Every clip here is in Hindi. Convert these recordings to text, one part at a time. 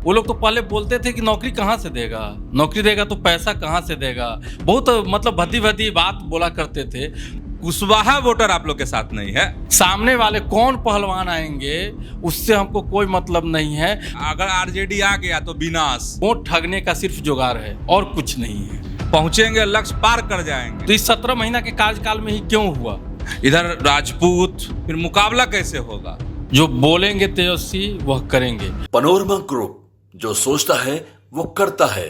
वो लोग तो पहले बोलते थे कि नौकरी कहाँ से देगा, नौकरी देगा तो पैसा कहाँ से देगा, बहुत मतलब भद्दी भद्दी बात बोला करते थे। कुशवाहा वोटर आप लोग के साथ नहीं है। सामने वाले कौन पहलवान आएंगे उससे हमको कोई मतलब नहीं है। अगर आरजेडी आ गया तो विनाश। वोट ठगने का सिर्फ जुगाड़ है और कुछ नहीं है। पहुंचेंगे, लक्ष्य पार कर जाएंगे। तो इस 17 महीना के कार्यकाल में ही क्यों हुआ? इधर राजपूत, फिर मुकाबला कैसे होगा? जो बोलेंगे तेजस्वी वह करेंगे। पनोरमा ग्रुप, जो सोचता है वो करता है।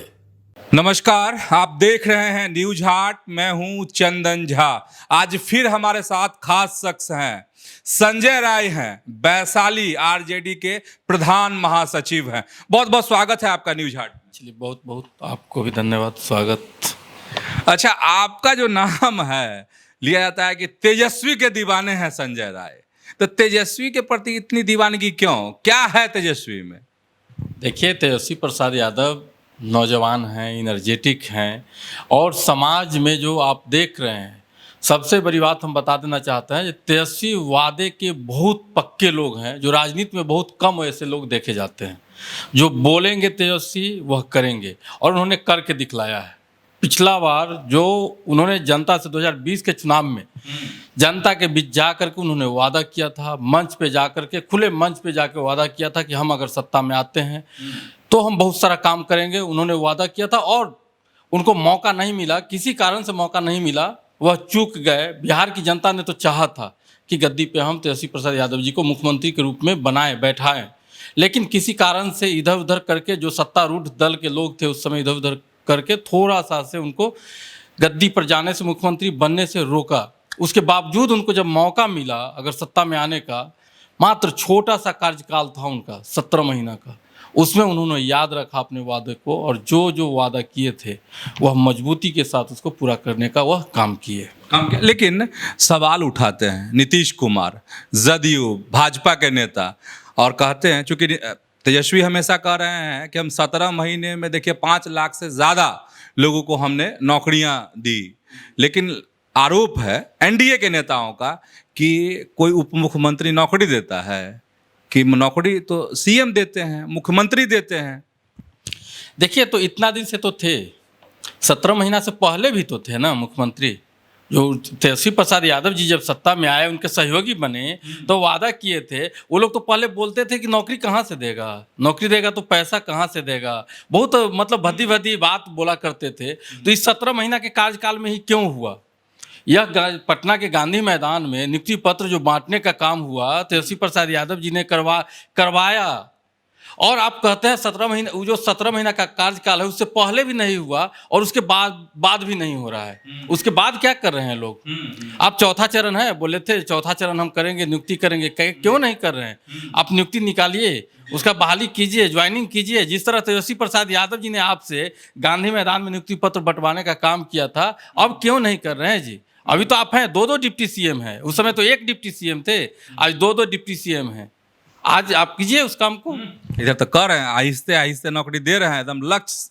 नमस्कार, आप देख रहे हैं न्यूज हाट। मैं हूं चंदन झा। आज फिर हमारे साथ खास शख्स हैं, संजय राय हैं, वैशाली आरजेडी के प्रधान महासचिव हैं। बहुत बहुत स्वागत है आपका न्यूज हाट। चलिए, बहुत बहुत आपको भी धन्यवाद, स्वागत। अच्छा, आपका जो नाम है लिया जाता है कि तेजस्वी के दीवाने हैं संजय राय, तो तेजस्वी के प्रति इतनी दीवानगी क्यों? क्या है तेजस्वी में? देखिए, तेजस्वी प्रसाद यादव नौजवान हैं, एनर्जेटिक हैं, और समाज में जो आप देख रहे हैं, सबसे बड़ी बात हम बता देना चाहते हैं, तेजस्वी वादे के बहुत पक्के लोग हैं। जो राजनीति में बहुत कम ऐसे लोग देखे जाते हैं जो बोलेंगे तेजस्वी वह करेंगे, और उन्होंने करके दिखलाया है। पिछला बार जो उन्होंने जनता से 2020 के चुनाव में जनता के बीच जा करके उन्होंने वादा किया था, मंच पे जा करके, खुले मंच पे जाकर वादा किया था कि हम अगर सत्ता में आते हैं तो हम बहुत सारा काम करेंगे। उन्होंने वादा किया था और उनको मौका नहीं मिला, किसी कारण से मौका नहीं मिला, वह चूक गए। बिहार की जनता ने तो चाहा था कि गद्दी पे हम तेजस्वी प्रसाद यादव जी को मुख्यमंत्री के रूप में बनाएं, बैठाएं, लेकिन किसी कारण से इधर उधर करके जो सत्तारूढ़ दल के लोग थे उस समय इधर उधर करके थोड़ा सा से उनको गद्दी पर जाने से, मुख्यमंत्री बनने से रोका। उसके बावजूद उनको जब मौका मिला अगर सत्ता में आने का, मात्र छोटा सा कार्यकाल था उनका 17 महीना का, उसमें उन्होंने याद रखा अपने वादे को, और जो जो वादा किए थे वह मजबूती के साथ उसको पूरा करने का वह काम किए। लेकिन सवाल उठाते हैं नीतीश कुमार, जदयू, भाजपा के नेता, और कहते हैं, चूंकि तेजस्वी हमेशा कह रहे हैं कि हम 17 महीने में देखिए 5 लाख से ज़्यादा लोगों को हमने नौकरियां दी, लेकिन आरोप है एनडीए के नेताओं का कि कोई उप मुख्यमंत्री नौकरी देता है, कि नौकरी तो सीएम देते हैं, मुख्यमंत्री देते हैं। देखिए, तो इतना दिन से तो थे, 17 महीना से पहले भी तो थे ना मुख्यमंत्री। जो तेजस्वी प्रसाद यादव जी जब सत्ता में आए, उनके सहयोगी बने, तो वादा किए थे। वो लोग तो पहले बोलते थे कि नौकरी कहाँ से देगा, नौकरी देगा तो पैसा कहाँ से देगा, बहुत मतलब भद्दी भद्दी बात बोला करते थे। तो इस 17 महीना के कार्यकाल में ही क्यों हुआ? यह पटना के गांधी मैदान में नियुक्ति पत्र जो बांटने का काम हुआ, तेजस्वी प्रसाद यादव जी ने करवाया। और आप कहते हैं 17 महीना, जो 17 महीना का कार्यकाल है उससे पहले भी नहीं हुआ और उसके बाद भी नहीं हो रहा है। उसके बाद क्या कर रहे हैं लोग? आप चौथा चरण है, बोले थे चौथा चरण हम करेंगे, नियुक्ति करेंगे, क्यों नहीं कर रहे हैं? आप नियुक्ति निकालिए, उसका बहाली कीजिए, ज्वाइनिंग कीजिए। जिस तरह तेजस्वी प्रसाद यादव जी ने आपसे गांधी मैदान में नियुक्ति पत्र बंटवाने का काम किया था, अब क्यों नहीं कर रहे हैं जी? अभी तो आप हैं, 2 डिप्टी सीएम हैं, उस समय तो 1 डिप्टी सीएम थे, आज 2 डिप्टी सीएम हैं। आज आप कीजिए उस काम को। इधर तो कर रहे हैं, आहिस्ते आहिस्ते नौकरी दे रहे हैं, एकदम लक्ष्य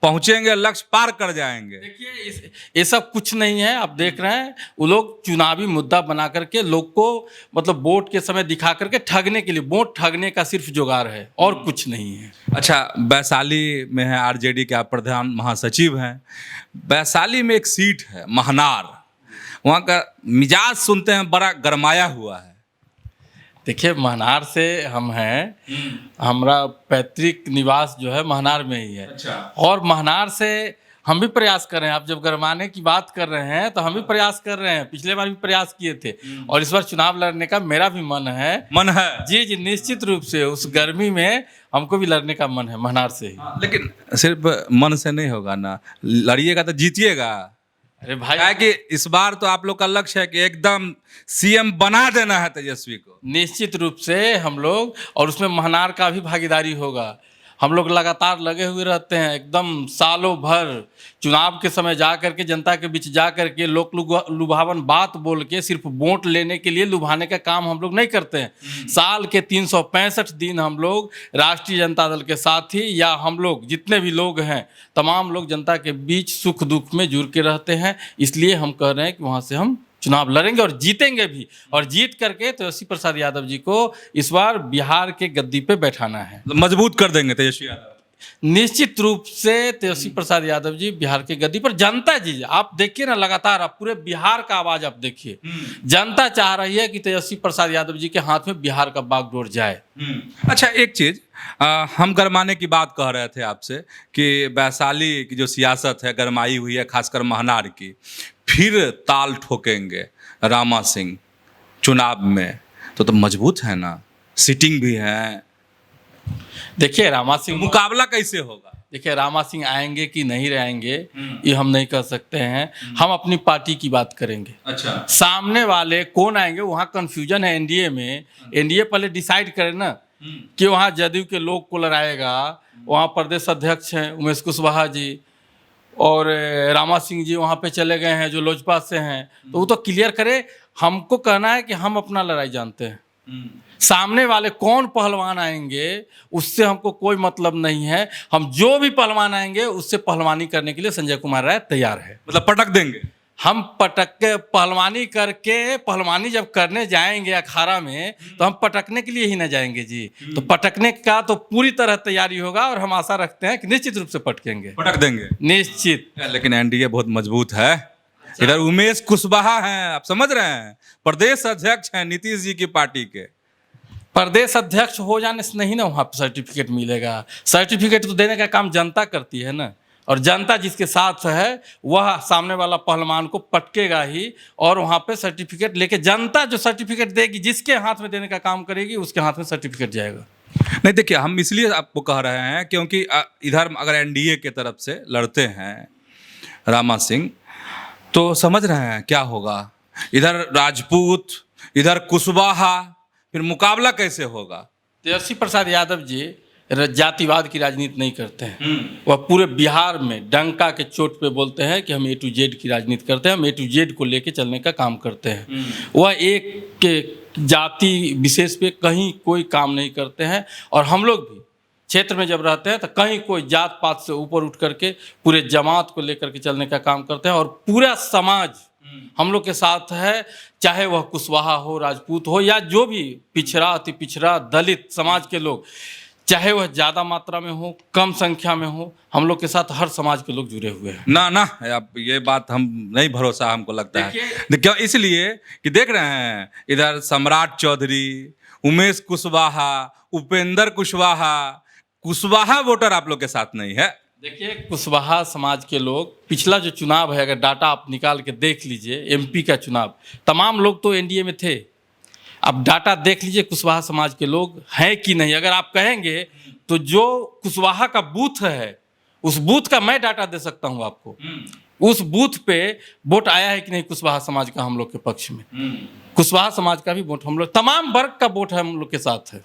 पहुंचेंगे, लक्ष्य पार कर जाएंगे। देखिए, ये सब कुछ नहीं है। आप देख रहे हैं वो लोग चुनावी मुद्दा बना करके लोग को मतलब वोट के समय दिखा करके ठगने के लिए, वोट ठगने का सिर्फ जुगाड़ है और कुछ नहीं है। अच्छा, वैशाली में है आरजेडी के आप प्रधान महासचिव हैं। वैशाली में एक सीट है महनार, वहाँ का मिजाज सुनते हैं बड़ा गरमाया हुआ है। देखिए, महनार से हम हैं, हमारा पैतृक निवास जो है महनार में ही है। अच्छा। और महनार से हम भी प्रयास कर रहे हैं। आप जब गरमाने की बात कर रहे हैं तो हम भी प्रयास कर रहे हैं, पिछले बार भी प्रयास किए थे, और इस बार चुनाव लड़ने का मेरा भी मन है। जी जी, निश्चित रूप से उस गर्मी में हमको भी लड़ने का मन है महनार से ही। लेकिन सिर्फ मन से नहीं होगा ना, लड़िएगा तो जीतिएगा। अरे भाई, क्या कि इस बार तो आप लोग का लक्ष्य है कि एकदम सीएम बना देना है तेजस्वी को। निश्चित रूप से हम लोग, और उसमें महनार का भी भागीदारी होगा। हम लोग लगातार लगे हुए रहते हैं, एकदम सालों भर चुनाव के समय जा करके, जनता के बीच जा करके लोक लुभावन बात बोल के सिर्फ वोट लेने के लिए लुभाने का काम हम लोग नहीं करते हैं। साल के 365 दिन हम लोग राष्ट्रीय जनता दल के साथी, या हम लोग जितने भी लोग हैं, तमाम लोग जनता के बीच सुख दुख में जुड़ के रहते हैं। इसलिए हम कह रहे हैं कि वहाँ से हम चुनाव लड़ेंगे और जीतेंगे भी, और जीत करके तेजस्वी प्रसाद यादव जी को इस बार बिहार के गद्दी पे बैठाना है। मजबूत कर देंगे तेजस्वी यादव। निश्चित रूप से तेजस्वी प्रसाद यादव जी बिहार के गद्दी पर, जनता जी आप देखिए ना, लगातार आप पूरे बिहार का आवाज आप देखिए, जनता चाह रही है कि तेजस्वी प्रसाद यादव जी के हाथ में बिहार का बागडोर जाए। अच्छा, एक चीज हम गरमाने की बात कह रहे थे आपसे कि वैशाली की जो सियासत है गरमाई हुई है, खासकर महनार की, फिर ताल ठोकेंगे रामा सिंह चुनाव में, तो मजबूत है ना, सीटिंग भी है। देखिए रामा सिंह, मुकाबला कैसे होगा? देखिए रामा सिंह आएंगे कि नहीं रहेंगे ये हम नहीं कह सकते हैं, हम अपनी पार्टी की बात करेंगे। अच्छा, सामने वाले कौन आएंगे वहाँ कंफ्यूजन है एनडीए में, एनडीए पहले डिसाइड करे ना कि वहाँ जदयू के लोग को लड़ाएगा, वहाँ प्रदेश अध्यक्ष हैं उमेश कुशवाहा जी और रामा सिंह जी वहाँ पे चले गए हैं जो लोजपा से हैं, तो वो तो क्लियर करे। हमको कहना है कि हम अपना लड़ाई जानते हैं, सामने वाले कौन पहलवान आएंगे उससे हमको कोई मतलब नहीं है। हम जो भी पहलवान आएंगे उससे पहलवानी करने के लिए संजय कुमार राय तैयार है। मतलब पटक देंगे, हम पटक के पहलवानी करके, पहलवानी जब करने जाएंगे अखाड़ा में तो हम पटकने के लिए ही ना जाएंगे जी, तो पटकने का तो पूरी तरह तैयारी होगा और हम आशा रखते हैं कि निश्चित रूप से पटकेंगे, पटक देंगे निश्चित। लेकिन एनडीए बहुत मजबूत है। इधर उमेश कुशवाहा हैं, आप समझ रहे हैं, प्रदेश अध्यक्ष हैं नीतीश जी की पार्टी के। प्रदेश अध्यक्ष हो जाने से नहीं ना वहाँ पर सर्टिफिकेट मिलेगा, सर्टिफिकेट तो देने का काम जनता करती है ना, और जनता जिसके साथ है वह सामने वाला पहलवान को पटकेगा ही, और वहाँ पे सर्टिफिकेट लेके जनता जो सर्टिफिकेट देगी, जिसके हाथ में देने का काम करेगी उसके हाथ में सर्टिफिकेट जाएगा। नहीं, देखिए हम इसलिए आपको कह रहे हैं क्योंकि इधर अगर एनडीए के तरफ से लड़ते हैं रामा सिंह, तो समझ रहे हैं क्या होगा, इधर राजपूत, इधर कुशवाहा, फिर मुकाबला कैसे होगा? तेजस्वी प्रसाद यादव जी जातिवाद की राजनीति नहीं करते हैं, वह पूरे बिहार में डंका के चोट पे बोलते हैं कि हम A to Z की राजनीति करते हैं, हम A to Z को लेके चलने का काम करते हैं। वह एक के जाति विशेष पे कहीं कोई काम नहीं करते हैं, और हम लोग भी क्षेत्र में जब रहते हैं तो कहीं कोई जात पात से ऊपर उठ करके पूरे जमात को लेकर के चलने का काम करते हैं, और पूरा समाज हम लोग के साथ है, चाहे वह कुशवाहा हो, राजपूत हो, या जो भी पिछड़ा, अति पिछड़ा, दलित समाज के लोग, चाहे वह ज़्यादा मात्रा में हो, कम संख्या में हो, हम लोग के साथ हर समाज के लोग जुड़े हुए हैं। ना ना, अब ये बात हम नहीं भरोसा हमको लगता है, क्यों? इसलिए कि देख रहे हैं इधर सम्राट चौधरी, उमेश कुशवाहा, उपेंद्र कुशवाहा, कुशवाहा वोटर आप लोग के साथ नहीं है। देखिए कुशवाहा समाज के लोग, पिछला जो चुनाव है अगर डाटा आप निकाल के देख लीजिए, एमपी का चुनाव, तमाम लोग तो एनडीए में थे। अब डाटा देख लीजिए कुशवाहा समाज के लोग हैं कि नहीं, अगर आप कहेंगे तो जो कुशवाहा का बूथ है उस बूथ का मैं डाटा दे सकता हूं आपको, उस बूथ पे वोट आया है कि नहीं कुशवाहा समाज का हम लोग के पक्ष में। कुशवाहा समाज का भी वोट हम लोग, तमाम वर्ग का वोट हम लोग के साथ है,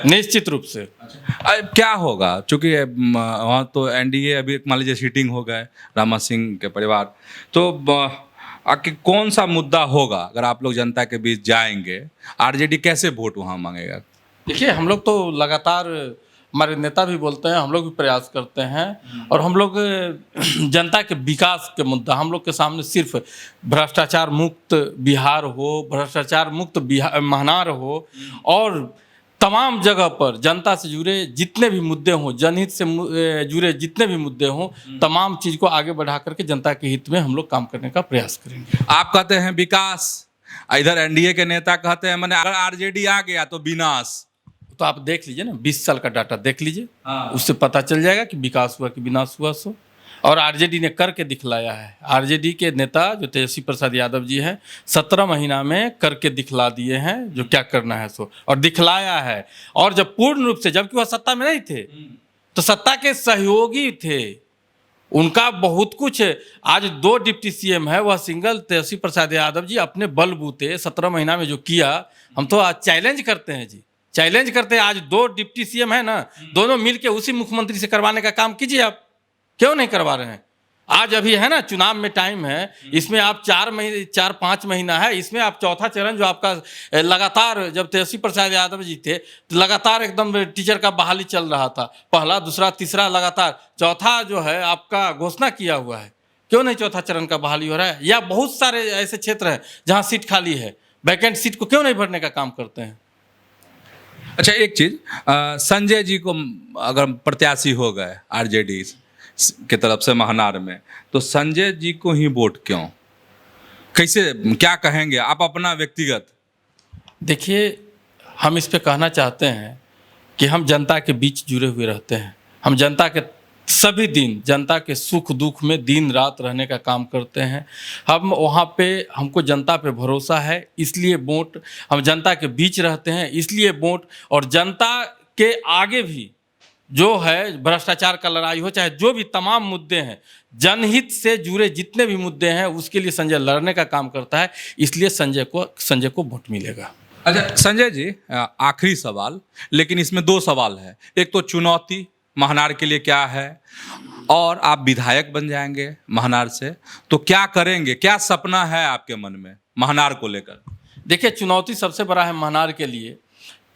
निश्चित रूप से। क्या होगा, चूंकि वहाँ तो एनडीए अभी मान लीजिए सीटिंग हो गए रामा सिंह के परिवार, तो आखिर कौन सा मुद्दा होगा अगर आप लोग जनता के बीच जाएंगे, आरजेडी कैसे वोट वहाँ मांगेगा? देखिए हम लोग तो लगातार, हमारे नेता भी बोलते हैं, हम लोग भी प्रयास करते हैं, और हम लोग जनता के विकास के मुद्दा, हम लोग के सामने सिर्फ भ्रष्टाचार मुक्त बिहार हो, भ्रष्टाचार मुक्त महनार हो, और तमाम जगह पर जनता से जुड़े जितने भी मुद्दे हों, जनहित से जुड़े जितने भी मुद्दे हों, तमाम चीज़ को आगे बढ़ा करके जनता के हित में हम लोग काम करने का प्रयास करेंगे। आप कहते हैं विकास, इधर एनडीए के नेता कहते हैं मैंने अगर आरजेडी आ गया तो विनाश। तो आप देख लीजिए ना, 20 साल का डाटा देख लीजिए, उससे पता चल जाएगा कि विकास हुआ कि विनाश हुआ। सो और आरजेडी ने करके दिखलाया है। आरजेडी के नेता जो तेजस्वी प्रसाद यादव जी हैं 17 महीना में करके दिखला दिए हैं जो क्या करना है सो, और दिखलाया है। और जब पूर्ण रूप से, जबकि वह सत्ता में नहीं थे तो सत्ता के सहयोगी थे, उनका बहुत कुछ। आज 2 डिप्टी सीएम है, वह सिंगल तेजस्वी प्रसाद यादव जी अपने बलबूते 17 महीना में जो किया, हम तो आज चैलेंज करते हैं जी, चैलेंज करते हैं। आज 2 डिप्टी सीएम है ना, दोनों मिलके उसी मुख्यमंत्री से करवाने का काम कीजिए। आप क्यों नहीं करवा रहे हैं? आज अभी है ना, चुनाव में टाइम है, इसमें आप 4-5 महीना है, इसमें आप चौथा चरण जो आपका लगातार, जब तेजस्वी प्रसाद यादव जी थे तो लगातार एकदम टीचर का बहाली चल रहा था, पहला, दूसरा, तीसरा, लगातार चौथा जो है आपका घोषणा किया हुआ है। क्यों नहीं चौथा चरण का बहाली हो रहा है? या बहुत सारे ऐसे क्षेत्र हैं जहां सीट खाली है, वैकेंट सीट को क्यों नहीं भरने का काम करते हैं? अच्छा, एक चीज, संजय जी को अगर प्रत्याशी हो गए आरजेडी के तरफ से महनार में, तो संजय जी को ही वोट क्यों? कैसे, क्या कहेंगे आप अपना व्यक्तिगत? देखिए, हम इस पे कहना चाहते हैं कि हम जनता के बीच जुड़े हुए रहते हैं। हम जनता के सभी दिन, जनता के सुख दुख में दिन रात रहने का काम करते हैं। हम वहाँ पे, हमको जनता पे भरोसा है, इसलिए वोट, हम जनता के बीच रहते हैं इसलिए वोट। और जनता के आगे भी जो है भ्रष्टाचार का लड़ाई हो, चाहे जो भी तमाम मुद्दे हैं, जनहित से जुड़े जितने भी मुद्दे हैं, उसके लिए संजय लड़ने का काम करता है, इसलिए संजय को वोट मिलेगा। अच्छा संजय जी, आखिरी सवाल, लेकिन इसमें दो सवाल है। एक तो चुनौती महनार के लिए क्या है, और आप विधायक बन जाएंगे महनार से तो क्या करेंगे, क्या सपना है आपके मन में महनार को लेकर? देखिए, चुनौती सबसे बड़ा है महनार के लिए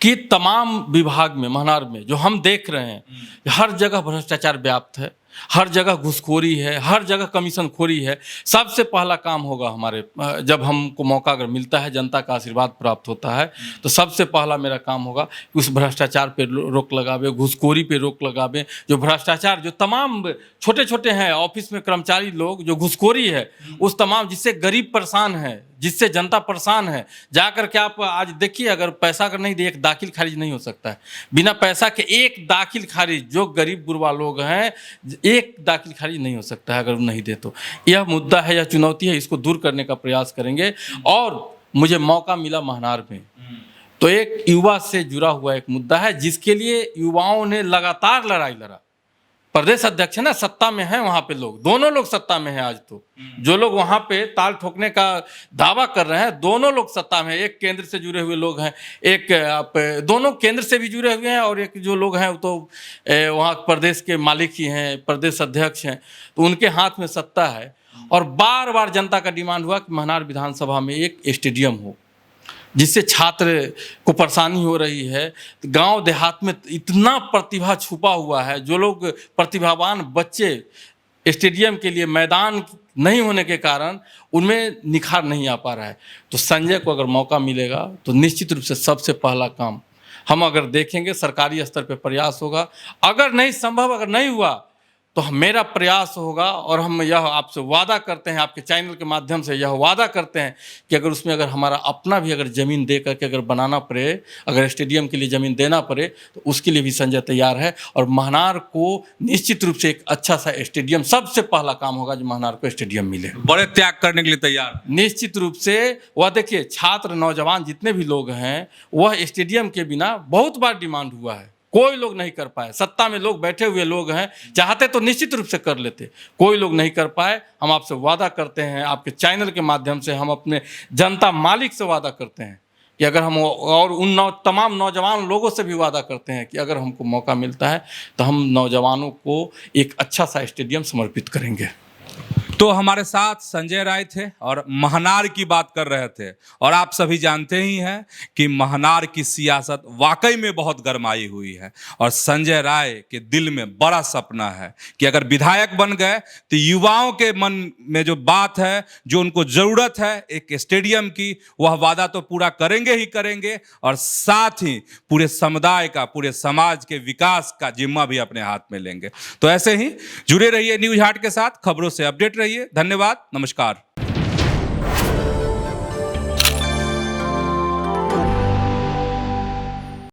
कि तमाम विभाग में, महनार में जो हम देख रहे हैं, हर जगह भ्रष्टाचार व्याप्त है, हर जगह घुसखोरी है, हर जगह कमीशन खोरी है। सबसे पहला काम होगा हमारे, जब हमको मौका अगर मिलता है, जनता का आशीर्वाद प्राप्त होता है, तो सबसे पहला मेरा काम होगा कि उस भ्रष्टाचार पे रोक लगावे, घुसखोरी पे रोक लगावे। जो भ्रष्टाचार, जो तमाम छोटे छोटे हैं ऑफिस में कर्मचारी लोग, जो घुसखोरी है, उस तमाम, जिससे गरीब परेशान है, जिससे जनता परेशान है, जाकर के आप आज देखिए, अगर पैसा अगर नहीं दे, एक दाखिल खारिज नहीं हो सकता है। बिना पैसा के एक दाखिल खारिज, जो गरीब गुरबा लोग हैं, एक दाखिल खारिज नहीं हो सकता है अगर नहीं दे तो। यह मुद्दा है, यह चुनौती है, इसको दूर करने का प्रयास करेंगे। और मुझे मौका मिला महनार में, तो एक युवा से जुड़ा हुआ एक मुद्दा है, जिसके लिए युवाओं ने लगातार लड़ाई लड़ा। प्रदेश अध्यक्ष है ना, सत्ता में है वहाँ पे लोग, दोनों लोग सत्ता में हैं आज। तो जो लोग वहाँ पे ताल ठोकने का दावा कर रहे हैं, दोनों लोग सत्ता में हैं। एक केंद्र से जुड़े हुए लोग हैं, एक आप दोनों केंद्र से भी जुड़े हुए हैं, और एक जो लोग हैं वो तो वहाँ प्रदेश के मालिक ही हैं, प्रदेश अध्यक्ष हैं, तो उनके हाथ में सत्ता है। और बार बार जनता का डिमांड हुआ कि महनार विधानसभा में एक स्टेडियम हो, जिससे छात्र को परेशानी हो रही है। गांव देहात में इतना प्रतिभा छुपा हुआ है, जो लोग प्रतिभावान बच्चे, स्टेडियम के लिए मैदान नहीं होने के कारण उनमें निखार नहीं आ पा रहा है। तो संजय को अगर मौका मिलेगा तो निश्चित रूप से सबसे पहला काम हम अगर देखेंगे, सरकारी स्तर पर प्रयास होगा। अगर नहीं संभव, अगर नहीं हुआ, तो मेरा प्रयास होगा, और हम यह आपसे वादा करते हैं, आपके चैनल के माध्यम से यह वादा करते हैं कि अगर उसमें अगर हमारा अपना भी अगर ज़मीन दे करके अगर बनाना पड़े, अगर स्टेडियम के लिए ज़मीन देना पड़े, तो उसके लिए भी संजय तैयार है। और महनार को निश्चित रूप से एक अच्छा सा स्टेडियम, सबसे पहला काम होगा जो महनार को स्टेडियम मिले। बड़े त्याग करने के लिए तैयार? निश्चित रूप से। वह देखिए, छात्र, नौजवान जितने भी लोग हैं, वह स्टेडियम के बिना बहुत बार डिमांड हुआ है, कोई लोग नहीं कर पाए। सत्ता में लोग बैठे हुए लोग हैं, चाहते तो निश्चित रूप से कर लेते, कोई लोग नहीं कर पाए। हम आपसे वादा करते हैं, आपके चैनल के माध्यम से हम अपने जनता मालिक से वादा करते हैं कि अगर हम, और उन तमाम नौजवान लोगों से भी वादा करते हैं कि अगर हमको मौका मिलता है तो हम नौजवानों को एक अच्छा सा स्टेडियम समर्पित करेंगे। तो हमारे साथ संजय राय थे और महनार की बात कर रहे थे। और आप सभी जानते ही हैं कि महनार की सियासत वाकई में बहुत गरमाई हुई है, और संजय राय के दिल में बड़ा सपना है कि अगर विधायक बन गए तो युवाओं के मन में जो बात है, जो उनको ज़रूरत है एक स्टेडियम की, वह वादा तो पूरा करेंगे ही करेंगे, और साथ ही पूरे समुदाय का, पूरे समाज के विकास का जिम्मा भी अपने हाथ में लेंगे। तो ऐसे ही जुड़े रहिए न्यूज़ हाट के साथ, खबरों से अपडेट रहिए। धन्यवाद, नमस्कार।